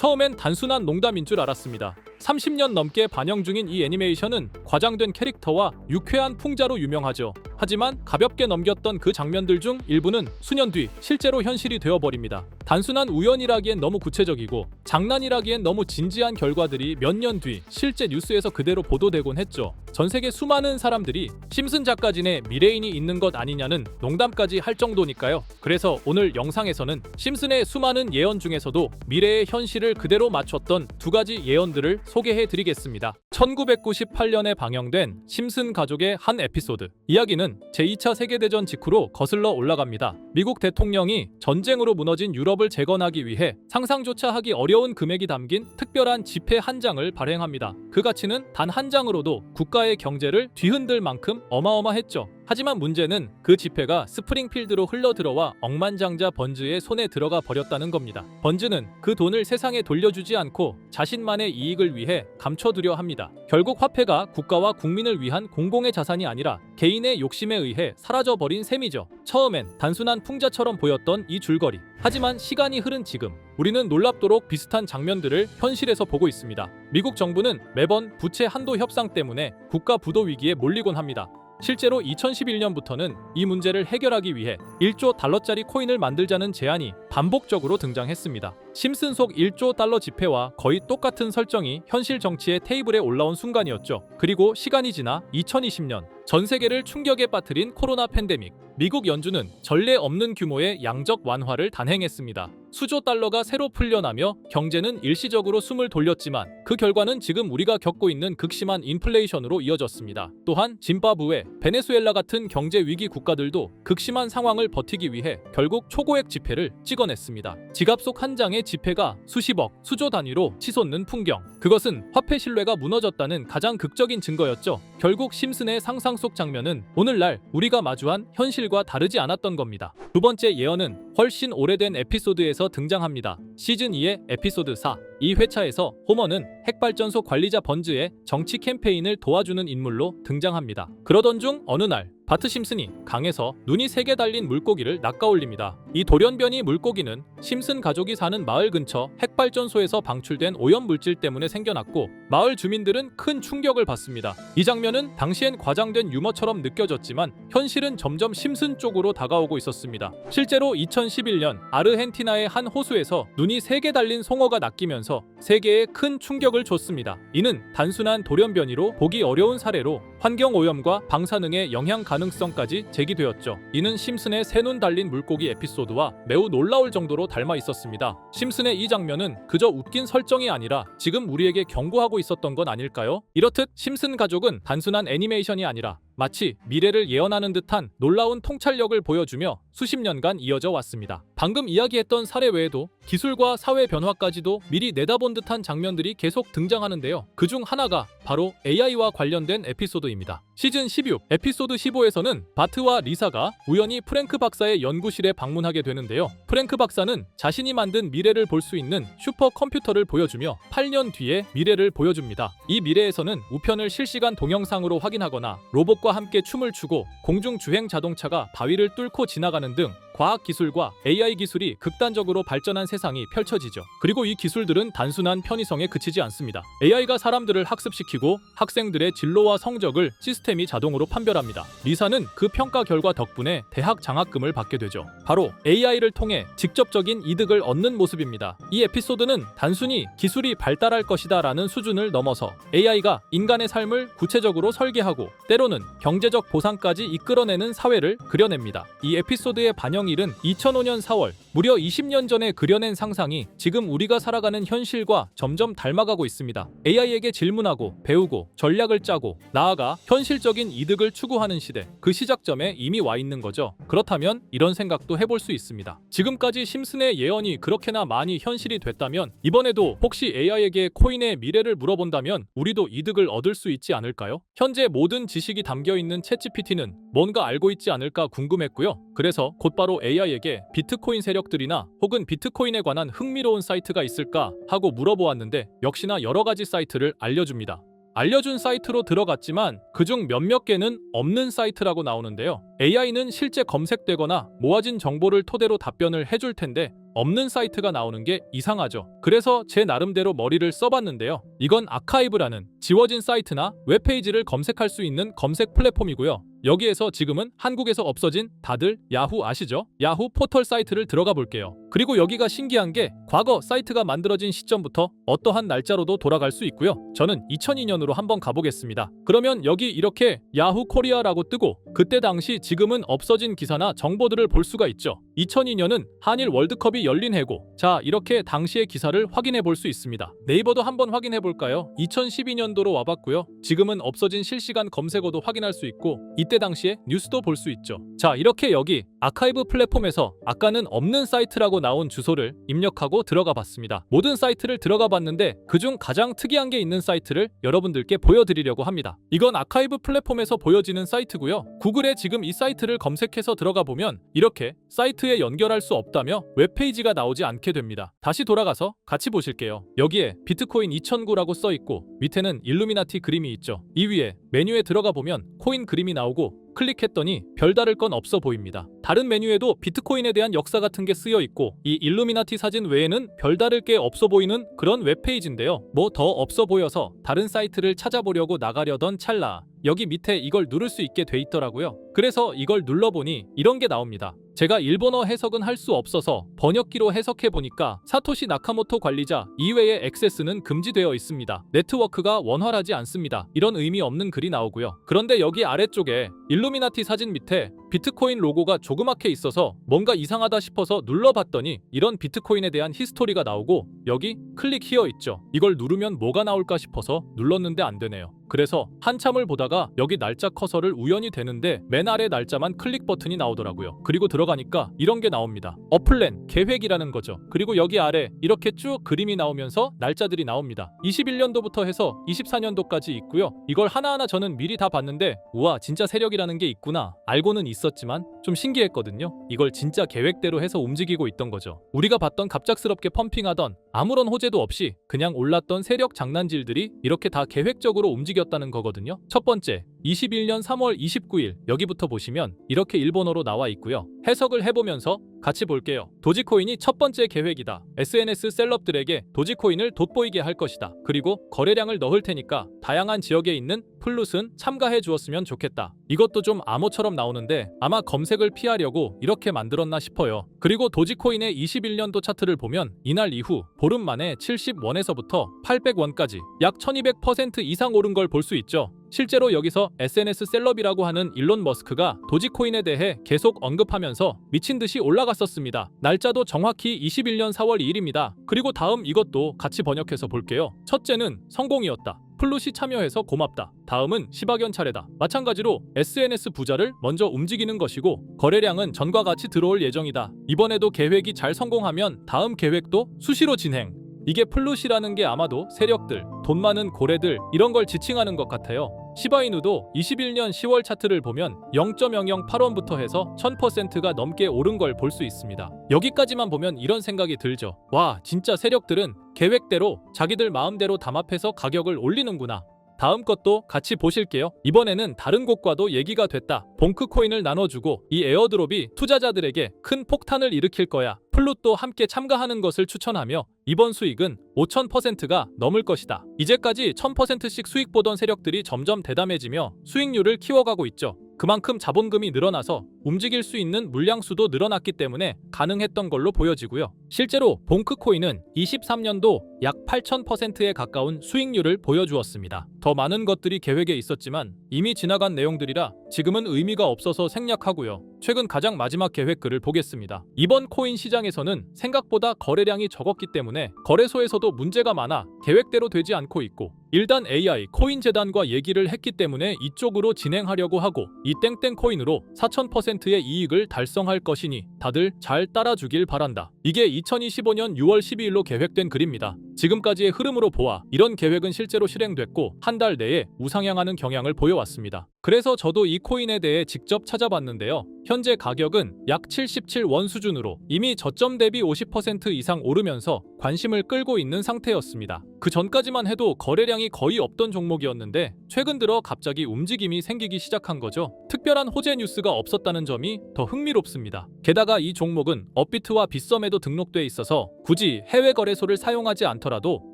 처음엔 단순한 농담인 줄 알았습니다. 30년 넘게 반영 중인 이 애니메이션은 과장된 캐릭터와 유쾌한 풍자로 유명하죠. 하지만 가볍게 넘겼던 그 장면들 중 일부는 수년 뒤 실제로 현실이 되어버립니다. 단순한 우연이라기엔 너무 구체적이고 장난이라기엔 너무 진지한 결과들이 몇 년 뒤 실제 뉴스에서 그대로 보도되곤 했죠. 전 세계 수많은 사람들이 심슨 작가진에 미래인이 있는 것 아니냐는 농담까지 할 정도니까요. 그래서 오늘 영상에서는 심슨의 수많은 예언 중에서도 미래의 현실을 그대로 맞췄던 두 가지 예언들을 소개해드리겠습니다. 1998년에 방영된 심슨 가족의 한 에피소드. 이야기는 제2차 세계대전 직후로 거슬러 올라갑니다. 미국 대통령이 전쟁으로 무너진 유럽을 재건하기 위해 상상조차 하기 어려운 금액이 담긴 특별한 지폐 한 장을 발행합니다. 그 가치는 단 한 장으로도 국가의 경제를 뒤흔들 만큼 어마어마했죠. 하지만 문제는 그 지폐가 스프링필드로 흘러들어와 억만장자 번즈의 손에 들어가 버렸다는 겁니다. 번즈는 그 돈을 세상에 돌려주지 않고 자신만의 이익을 위해 감춰두려 합니다. 결국 화폐가 국가와 국민을 위한 공공의 자산이 아니라 개인의 욕심에 의해 사라져버린 셈이죠. 처음엔 단순한 풍자처럼 보였던 이 줄거리. 하지만 시간이 흐른 지금 우리는 놀랍도록 비슷한 장면들을 현실에서 보고 있습니다. 미국 정부는 매번 부채 한도 협상 때문에 국가 부도 위기에 몰리곤 합니다. 실제로 2011년부터는 이 문제를 해결하기 위해 1조 달러짜리 코인을 만들자는 제안이 반복적으로 등장했습니다. 심슨 속 1조 달러 지폐와 거의 똑같은 설정이 현실 정치의 테이블에 올라온 순간이었죠. 그리고 시간이 지나 2020년 전 세계를 충격에 빠뜨린 코로나 팬데믹. 미국 연준은 전례 없는 규모의 양적 완화를 단행했습니다. 수조 달러가 새로 풀려나며 경제는 일시적으로 숨을 돌렸지만 그 결과는 지금 우리가 겪고 있는 극심한 인플레이션으로 이어졌습니다. 또한 짐바브웨, 베네수엘라 같은 경제 위기 국가들도 극심한 상황을 버티기 위해 결국 초고액 지폐를 찍어냈습니다. 지갑 속 한 장의 지폐가 수십억, 수조 단위로 치솟는 풍경. 그것은 화폐 신뢰가 무너졌다는 가장 극적인 증거였죠. 결국 심슨의 상상 속 장면은 오늘날 우리가 마주한 현실과 다르지 않았던 겁니다. 두 번째 예언은 훨씬 오래된 에피소드에서 등장합니다. 시즌2의 에피소드 4. 이 회차에서 호머는 핵발전소 관리자 번즈의 정치 캠페인을 도와주는 인물로 등장합니다. 그러던 중 어느 날 바트 심슨이 강에서 눈이 3개 달린 물고기를 낚아올립니다. 이 돌연변이 물고기는 심슨 가족이 사는 마을 근처 핵발전소에서 방출된 오염물질 때문에 생겨났고 마을 주민들은 큰 충격을 받습니다. 이 장면은 당시엔 과장된 유머처럼 느껴졌지만 현실은 점점 심슨 쪽으로 다가오고 있었습니다. 실제로 2011년 아르헨티나의 한 호수에서 눈이 3개 달린 송어가 낚이면서 세계에 큰 충격을 줬습니다. 이는 단순한 돌연변이로 보기 어려운 사례로 환경오염과 방사능의 영향 가능성까지 제기되었죠. 이는 심슨의 새 눈 달린 물고기 에피소드와 매우 놀라울 정도로 닮아 있었습니다. 심슨의 이 장면은 그저 웃긴 설정이 아니라 지금 우리에게 경고하고 있었던 건 아닐까요? 이렇듯 심슨 가족은 단순한 애니메이션이 아니라 마치 미래를 예언하는 듯한 놀라운 통찰력을 보여주며 수십 년간 이어져 왔습니다. 방금 이야기했던 사례 외에도 기술과 사회 변화까지도 미리 내다본 듯한 장면들이 계속 등장하는데요. 그중 하나가 바로 AI와 관련된 에피소드입니다. 시즌 16 에피소드 15에서는 바트와 리사가 우연히 프랭크 박사의 연구실에 방문하게 되는데요. 프랭크 박사는 자신이 만든 미래를 볼 수 있는 슈퍼컴퓨터를 보여주며 8년 뒤의 미래를 보여줍니다. 이 미래에서는 우편을 실시간 동영상으로 확인하거나 로봇과 함께 춤을 추고 공중 주행 자동차가 바위를 뚫고 지나가는 등 과학기술과 AI 기술이 극단적으로 발전한 세상이 펼쳐지죠. 그리고 이 기술들은 단순한 편의성에 그치지 않습니다. AI가 사람들을 학습시키고 학생들의 진로와 성적을 시스템이 자동으로 판별합니다. 리사는 그 평가 결과 덕분에 대학 장학금을 받게 되죠. 바로 AI를 통해 직접적인 이득을 얻는 모습입니다. 이 에피소드는 단순히 기술이 발달할 것이다 라는 수준을 넘어서 AI가 인간의 삶을 구체적으로 설계하고 때로는 경제적 보상까지 이끌어내는 사회를 그려냅니다. 이 에피소드의 반영일은 2005년 4월, 무려 20년 전에 그려낸 상상이 지금 우리가 살아가는 현실과 점점 닮아가고 있습니다. AI에게 질문하고 배우고 전략을 짜고 나아가 현실적인 이득을 추구하는 시대, 그 시작점에 이미 와 있는 거죠. 그렇다면 이런 생각도 해볼 수 있습니다. 지금까지 심슨의 예언이 그렇게나 많이 현실이 됐다면 이번에도 혹시 AI에게 코인의 미래를 물어본다면 우리도 이득을 얻을 수 있지 않을까요? 현재 모든 지식이 담겨있는 챗GPT는 뭔가 알고 있지 않을까 궁금했고요. 그래서 곧바로 AI에게 비트코인 세력들이나 혹은 비트코인에 관한 흥미로운 사이트가 있을까 하고 물어보았는데 역시나 여러 가지 사이트를 알려줍니다. 알려준 사이트로 들어갔지만 그중 몇몇 개는 없는 사이트라고 나오는데요. AI는 실제 검색되거나 모아진 정보를 토대로 답변을 해줄 텐데 없는 사이트가 나오는 게 이상하죠. 그래서 제 나름대로 머리를 써봤는데요. 이건 아카이브라는 지워진 사이트나 웹페이지를 검색할 수 있는 검색 플랫폼이고요. 여기에서 지금은 한국에서 없어진 다들 야후 아시죠? 야후 포털 사이트를 들어가 볼게요. 그리고 여기가 신기한 게 과거 사이트가 만들어진 시점부터 어떠한 날짜로도 돌아갈 수 있고요. 저는 2002년으로 한번 가보겠습니다. 그러면 여기 이렇게 야후 코리아라고 뜨고 그때 당시 지금은 없어진 기사나 정보들을 볼 수가 있죠. 2002년은 한일 월드컵이 열린 해고. 자, 이렇게 당시의 기사를 확인해 볼 수 있습니다. 네이버도 한번 확인해 볼까요? 2012년도로 와봤고요. 지금은 없어진 실시간 검색어도 확인할 수 있고 이때 당시에 뉴스도 볼 수 있죠. 자, 이렇게 여기 아카이브 플랫폼에서 아까는 없는 사이트라고 나온 주소를 입력하고 들어가 봤습니다. 모든 사이트를 들어가 봤는데 그중 가장 특이한 게 있는 사이트를 여러분들께 보여드리려고 합니다. 이건 아카이브 플랫폼에서 보여지는 사이트고요. 구글에 지금 이 사이트를 검색해서 들어가 보면 이렇게 사이트에 연결할 수 없다며 웹페이지가 나오지 않게 됩니다. 다시 돌아가서 같이 보실게요. 여기에 비트코인 2009라고 써 있고 밑에는 일루미나티 그림이 있죠. 이 위에 메뉴에 들어가 보면 코인 그림이 나오고 클릭했더니 별다를 건 없어 보입니다. 다른 메뉴에도 비트코인에 대한 역사 같은 게 쓰여 있고 이 일루미나티 사진 외에는 별다를 게 없어 보이는 그런 웹페이지인데요. 뭐 더 없어 보여서 다른 사이트를 찾아보려고 나가려던 찰나 여기 밑에 이걸 누를 수 있게 돼 있더라고요. 그래서 이걸 눌러보니 이런 게 나옵니다. 제가 일본어 해석은 할 수 없어서 번역기로 해석해보니까 사토시 나카모토 관리자 이외의 액세스는 금지되어 있습니다. 네트워크가 원활하지 않습니다. 이런 의미 없는 글이 나오고요. 그런데 여기 아래쪽에 일루미나티 사진 밑에 비트코인 로고가 조그맣게 있어서 뭔가 이상하다 싶어서 눌러봤더니 이런 비트코인에 대한 히스토리가 나오고 여기 클릭 히어 있죠. 이걸 누르면 뭐가 나올까 싶어서 눌렀는데 안 되네요. 그래서 한참을 보다가 여기 날짜 커서를 우연히 대는데 맨 아래 날짜만 클릭 버튼이 나오더라고요. 그리고 들어가니까 이런 게 나옵니다. 어플랜, 계획이라는 거죠. 그리고 여기 아래 이렇게 쭉 그림이 나오면서 날짜들이 나옵니다. 21년도부터 해서 24년도까지 있고요. 이걸 하나하나 저는 미리 다 봤는데 우와 진짜 세력이라는 게 있구나. 알고는 있었지만 좀 신기했거든요. 이걸 진짜 계획대로 해서 움직이고 있던 거죠. 우리가 봤던 갑작스럽게 펌핑하던 아무런 호재도 없이 그냥 올랐던 세력 장난질들이 이렇게 다 계획적으로 움직였다는 거거든요. 첫 번째, 21년 3월 29일 여기부터 보시면 이렇게 일본어로 나와 있고요. 해석을 해보면서 같이 볼게요. 도지코인이 첫 번째 계획이다. SNS 셀럽들에게 도지코인을 돋보이게 할 것이다. 그리고 거래량을 넣을 테니까 다양한 지역에 있는 플룻은 참가해 주었으면 좋겠다. 이것도 좀 암호처럼 나오는데 아마 검색을 피하려고 이렇게 만들었나 싶어요. 그리고 도지코인의 21년도 차트를 보면 이날 이후 보름 만에 70원에서부터 800원까지 약 1200% 이상 오른 걸 볼 수 있죠. 실제로 여기서 SNS 셀럽이라고 하는 일론 머스크가 도지코인에 대해 계속 언급하면서 미친 듯이 올라갔었습니다. 날짜도 정확히 21년 4월 2일입니다. 그리고 다음 이것도 같이 번역해서 볼게요. 첫째는 성공이었다. 플룻이 참여해서 고맙다. 다음은 시바견 차례다. 마찬가지로 SNS 부자를 먼저 움직이는 것이고 거래량은 전과 같이 들어올 예정이다. 이번에도 계획이 잘 성공하면 다음 계획도 수시로 진행. 이게 플룻이라는 게 아마도 세력들, 돈 많은 고래들 이런 걸 지칭하는 것 같아요. 시바이누도 21년 10월 차트를 보면 0.008원부터 해서 1000%가 넘게 오른 걸 볼 수 있습니다. 여기까지만 보면 이런 생각이 들죠. 와, 진짜 세력들은 계획대로 자기들 마음대로 담합해서 가격을 올리는구나. 다음 것도 같이 보실게요. 이번에는 다른 곳과도 얘기가 됐다. 봉크 코인을 나눠주고 이 에어드롭이 투자자들에게 큰 폭탄을 일으킬 거야. 플룻도 함께 참가하는 것을 추천하며 이번 수익은 5000%가 넘을 것이다. 이제까지 1000%씩 수익 보던 세력들이 점점 대담해지며 수익률을 키워가고 있죠. 그만큼 자본금이 늘어나서 움직일 수 있는 물량수도 늘어났기 때문에 가능했던 걸로 보여지고요. 실제로 봉크코인은 23년도 약 8000%에 가까운 수익률을 보여주었습니다. 더 많은 것들이 계획에 있었지만 이미 지나간 내용들이라 지금은 의미가 없어서 생략하고요. 최근 가장 마지막 계획글을 보겠습니다. 이번 코인 시장에서는 생각보다 거래량이 적었기 때문에 거래소에서도 문제가 많아 계획대로 되지 않고 있고 일단 AI 코인 재단과 얘기를 했기 때문에 이쪽으로 진행하려고 하고 이 땡땡 코인으로 4000%의 이익을 달성할 것이니 다들 잘 따라주길 바란다. 이게 2025년 6월 12일로 계획된 글입니다. 지금까지의 흐름으로 보아 이런 계획은 실제로 실행됐고 한 달 내에 우상향하는 경향을 보여왔습니다. 그래서 저도 이 코인에 대해 직접 찾아봤는데요. 현재 가격은 약 77원 수준으로 이미 저점 대비 50% 이상 오르면서 관심을 끌고 있는 상태였습니다. 그 전까지만 해도 거래량이 거의 없던 종목이었는데 최근 들어 갑자기 움직임이 생기기 시작한 거죠. 특별한 호재 뉴스가 없었다는 점이 더 흥미롭습니다. 게다가 이 종목은 업비트와 빗썸에도 등록돼 있어서 굳이 해외 거래소를 사용하지 않더라도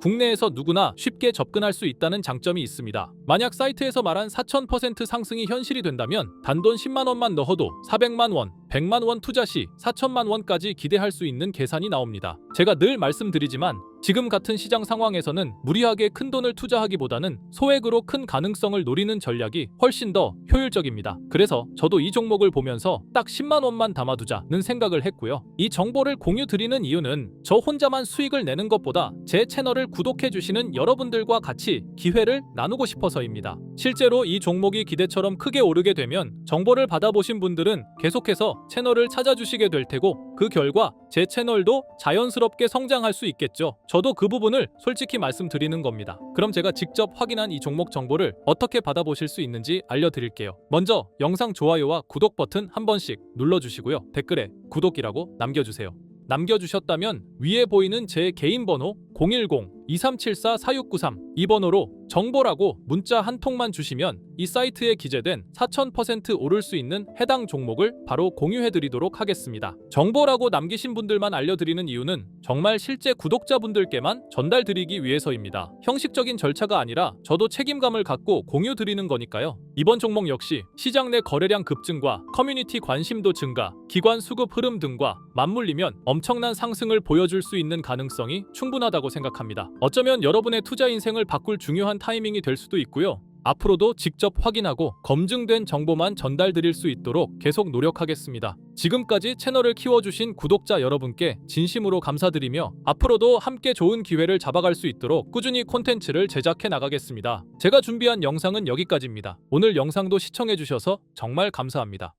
국내에서 누구나 쉽게 접근할 수 있다는 장점이 있습니다. 만약 사이트에서 말한 4000% 상승이 현실이 된다면 단돈 10만 원만 넣어도 400만 원, 100만 원 투자 시 4천만 원까지 기대할 수 있는 계산이 나옵니다. 제가 늘 말씀드리지만 지금 같은 시장 상황에서는 무리하게 큰 돈을 투자하기보다는 소액으로 큰 가능성을 노리는 전략이 훨씬 더 효율적입니다. 그래서 저도 이 종목을 보면서 딱 10만 원만 담아두자는 생각을 했고요. 이 정보를 공유 드리는 이유는 저 혼자만 수익을 내는 것보다 제 채널을 구독해주시는 여러분들과 같이 기회를 나누고 싶어서입니다. 실제로 이 종목이 기대처럼 크게 오르게 되면 정보를 받아보신 분들은 계속해서 채널을 찾아주시게 될 테고 그 결과 제 채널도 자연스럽게 성장할 수 있겠죠. 저도 그 부분을 솔직히 말씀드리는 겁니다. 그럼 제가 직접 확인한 이 종목 정보를 어떻게 받아보실 수 있는지 알려드릴게요. 먼저 영상 좋아요와 구독 버튼 한 번씩 눌러주시고요. 댓글에 구독이라고 남겨주세요. 남겨주셨다면 위에 보이는 제 개인 번호 010-2374-4693 이 번호로 정보라고 문자 한 통만 주시면 이 사이트에 기재된 4000% 오를 수 있는 해당 종목을 바로 공유해드리도록 하겠습니다. 정보라고 남기신 분들만 알려드리는 이유는 정말 실제 구독자분들께만 전달드리기 위해서입니다. 형식적인 절차가 아니라 저도 책임감을 갖고 공유드리는 거니까요. 이번 종목 역시 시장 내 거래량 급증과 커뮤니티 관심도 증가, 기관 수급 흐름 등과 맞물리면 엄청난 상승을 보여줄 수 있는 가능성이 충분하다고 생각합니다. 어쩌면 여러분의 투자 인생을 바꿀 중요한 타이밍이 될 수도 있고요. 앞으로도 직접 확인하고 검증된 정보만 전달드릴 수 있도록 계속 노력하겠습니다. 지금까지 채널을 키워주신 구독자 여러분께 진심으로 감사드리며 앞으로도 함께 좋은 기회를 잡아갈 수 있도록 꾸준히 콘텐츠를 제작해 나가겠습니다. 제가 준비한 영상은 여기까지입니다. 오늘 영상도 시청해주셔서 정말 감사합니다.